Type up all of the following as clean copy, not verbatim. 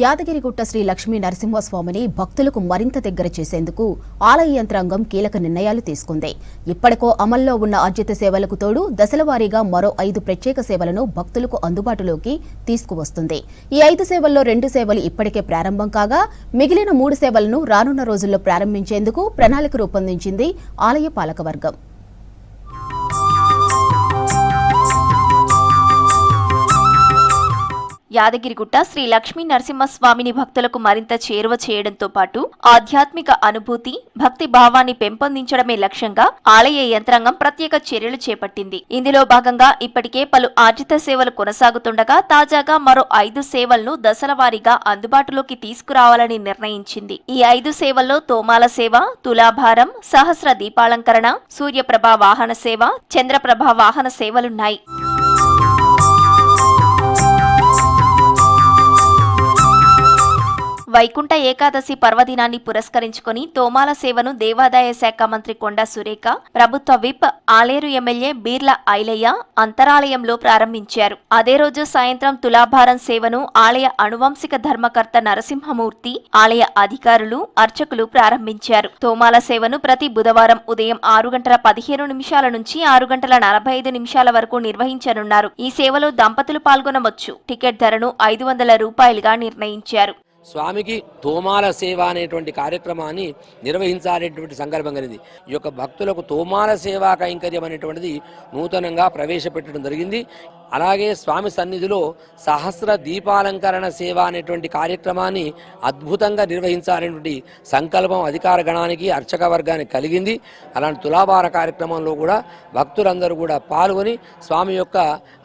యాదగిరిగుట్ట శ్రీ లక్ష్మీ నరసింహస్వామిని భక్తులకు మరింత దగ్గర చేసేందుకు ఆలయ యంత్రాంగం కీలక నిర్ణయాలు తీసుకుంది. ఇప్పటికో అమల్లో ఉన్న అర్జిత సేవలకు తోడు దశలవారీగా మరో 5 ప్రత్యేక సేవలను భక్తులకు అందుబాటులోకి తీసుకువస్తుంది. ఈ 5 సేవల్లో 2 సేవలు ఇప్పటికే ప్రారంభం కాగా మిగిలిన 3 సేవలను రానున్న రోజుల్లో ప్రారంభించేందుకు ప్రణాళిక రూపొందించింది ఆలయ పాలకవర్గం. యాదగిరిగుట్ట శ్రీ లక్ష్మీ నరసింహస్వామిని భక్తులకు మరింత చేరువ చేయడంతో పాటు ఆధ్యాత్మిక అనుభూతి, భక్తి భావాన్ని పెంపొందించడమే లక్ష్యంగా ఆలయ యంత్రాంగం ప్రత్యేక చర్యలు చేపట్టింది. ఇందులో భాగంగా ఇప్పటికే పలు ఆర్జిత సేవలు కొనసాగుతుండగా తాజాగా మరో 5 సేవలను దశలవారీగా అందుబాటులోకి తీసుకురావాలని నిర్ణయించింది. ఈ 5 సేవల్లో తోమాల సేవ, తులాభారం, సహస్ర దీపాలంకరణ, సూర్యప్రభ వాహన సేవ, చంద్రప్రభ వాహన సేవలున్నాయి. వైకుంఠ ఏకాదశి పర్వదినాన్ని పురస్కరించుకుని తోమాల సేవను దేవాదాయ శాఖ మంత్రి కొండా సురేఖ, ప్రభుత్వ విప్ ఆలేరు ఎమ్మెల్యే బీర్ల ఐలయ్య అంతరాలయంలో ప్రారంభించారు. అదే రోజు సాయంత్రం తులాభారం సేవను ఆలయ అణువంశిక ధర్మకర్త నరసింహమూర్తి, ఆలయ అధికారులు, అర్చకులు ప్రారంభించారు. తోమాల సేవను ప్రతి బుధవారం ఉదయం 6:15 నుంచి 6:45 వరకు నిర్వహించనున్నారు. ఈ సేవలో దంపతులు పాల్గొనవచ్చు. టికెట్ ధరను 500 రూపాయలుగా నిర్ణయించారు. స్వామికి తోమాల సేవ అనేటువంటి కార్యక్రమాన్ని నిర్వహించాలనేటువంటి సంకల్పం కలిగింది. ఈ యొక్క భక్తులకు తోమాల సేవా కైంకర్యం అనేటువంటిది నూతనంగా ప్రవేశపెట్టడం జరిగింది. అలాగే స్వామి సన్నిధిలో సహస్ర దీపాలంకరణ సేవ అనేటువంటి కార్యక్రమాన్ని అద్భుతంగా నిర్వహించాలనేటువంటి సంకల్పం అధికార గణానికి, అర్చక వర్గానికి కలిగింది. అలాంటి తులాభార కార్యక్రమంలో కూడా భక్తులందరూ కూడా పాల్గొని స్వామి యొక్క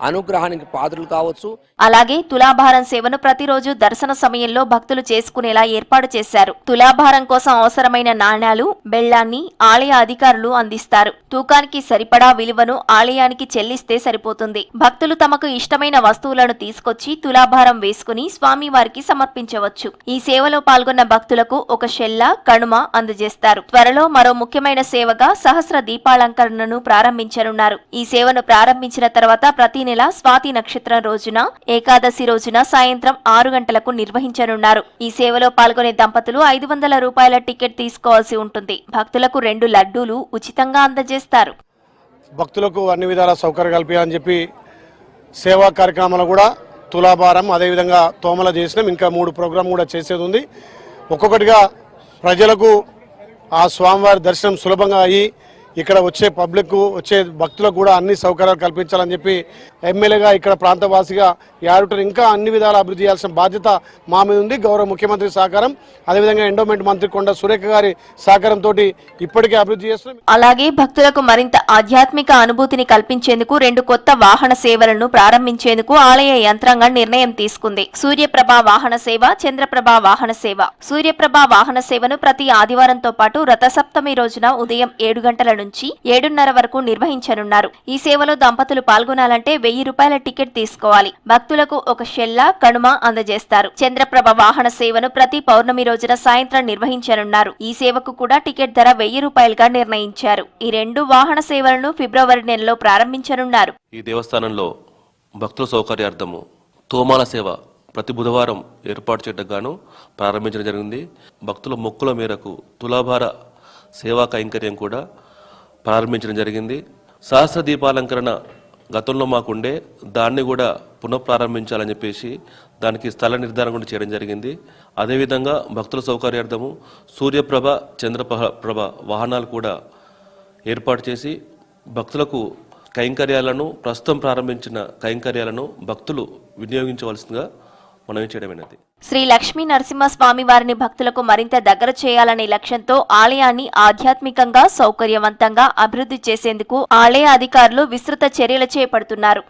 అనుగ్రహానికి పాత్రలు కావచ్చు. అలాగే తులాభారం సేవను ప్రతిరోజు దర్శన సమయంలో భక్తులు చేసుకునేలా ఏర్పాటు చేశారు. తులాభారం కోసం అవసరమైన నాణ్యాలు, బెల్లాన్ని ఆలయ అధికారులు అందిస్తారు. తూకానికి సరిపడా విలువను ఆలయానికి చెల్లిస్తే సరిపోతుంది. భక్తులు తమకు ఇష్టమైన వస్తువులను తీసుకొచ్చి తులాభారం వేసుకుని స్వామివారికి సమర్పించవచ్చు. ఈ సేవలో పాల్గొన్న భక్తులకు ఒక షెల్ల, కణుమ అందజేస్తారు. త్వరలో మరో ముఖ్యమైన సేవగా సహస్ర దీపాలంకరణను ప్రారంభించనున్నారు. ఈ సేవను ప్రారంభించిన తర్వాత ప్రతి నెల స్వాతి నక్షత్రం రోజున, ఏకాదశి రోజున సాయంత్రం 6 గంటలకు నిర్వహించనున్నారు. ఈ సేవలో పాల్గొనే దంపతులు 500 రూపాయల టికెట్ తీసుకోవాల్సి ఉంటుంది. భక్తులకు 2 లడ్డూలు ఉచితంగా అందజేస్తారు. భక్తులకు అన్ని విధాల సౌకర్యం కల్పించాలని చెప్పి సేవా కార్యక్రమాలు కూడా తులాభారం, అదేవిధంగా తోమల చేసినాం. ఇంకా 3 ప్రోగ్రాం కూడా చేసేది ఉంది. ఒక్కొక్కటిగా ప్రజలకు ఆ స్వామివారి దర్శనం సులభంగా అయ్యి ఇక్కడ వచ్చే పబ్లిక్, వచ్చే భక్తులకు కూడా అన్ని సౌకర్యాలు కల్పించాలని చెప్పి ఎమ్మెల్యేగా, ఇక్కడ ప్రాంతవాసిగా యాడుటను ఇంకా అన్ని విధాల అభివృద్ధి చేయాల్సిన బాధ్యత మా మీద ఉంది. గౌరవ ముఖ్యమంత్రి సహకారం, అదేవిధంగా ఎండోమెంట్ మంత్రి కొండ సురేఖ గారి సహకారంతో ఇప్పటికే అభివృద్ధి చేస్తున్నాం. అలాగే భక్తులకు మరింత ఆధ్యాత్మిక అనుభూతిని కల్పించేందుకు 2 కొత్త వాహన సేవలను ప్రారంభించేందుకు ఆలయ యంత్రాంగం నిర్ణయం తీసుకుంది. సూర్యప్రభ వాహన సేవ, చంద్రప్రభ వాహన సేవ. సూర్యప్రభ వాహన సేవను ప్రతి ఆదివారంతో పాటు రథసప్తమి రోజున ఉదయం 7 గంటల నుంచి 7:30 వరకు నిర్వహించనున్నారు. ఈ సేవలో దంపతులు పాల్గొనాలంటే 1000 రూపాయల టికెట్ తీసుకోవాలి. భక్తులకు ఒక షెల్ల, కణుమ అందజేస్తారు. చంద్రప్రభ వాహన సేవను ప్రతి పౌర్ణమి రోజున సాయంత్రం నిర్వహించనున్నారు. ఈ సేవకు కూడా టికెట్ ధర 1000 రూపాయలుగా నిర్ణయించారు. ఈ 2 వాహన సేవలను ఫిబ్రవరి నెలలో ప్రారంభించనున్నారు. ఈ దేవస్థానంలో భక్తుల సౌకర్యార్థము తోమాల సేవ ప్రతి బుధవారం ఏర్పాటు చేయడం ప్రారంభించడం జరిగింది. భక్తుల మొక్కుల మేరకు తులాభార సేవా కైంకర్యం కూడా ప్రారంభించడం జరిగింది. సహస్ర దీపాలంకరణ గతంలో మాకుండే, దాన్ని కూడా పునఃప్రారంభించాలని చెప్పేసి దానికి స్థల నిర్ధారణ కూడా చేయడం జరిగింది. అదేవిధంగా భక్తుల సౌకర్యార్థము సూర్యప్రభ, చంద్రప్రభ వాహనాలు కూడా ఏర్పాటు చేసి భక్తులకు కైంకర్యాలను, ప్రస్తుతం ప్రారంభించిన కైంకర్యాలను భక్తులు వినియోగించవలసిందిగా మనవి చేయడమైనది. శ్రీ లక్ష్మీ నరసింహస్వామి వారిని భక్తులకు మరింత దగ్గర చేయాలనే లక్ష్యంతో ఆలయాన్ని ఆధ్యాత్మికంగా, సౌకర్యవంతంగా అభివృద్ధి చేసేందుకు ఆలయ అధికారులు విస్తృత చర్యలు చేపడుతున్నారు.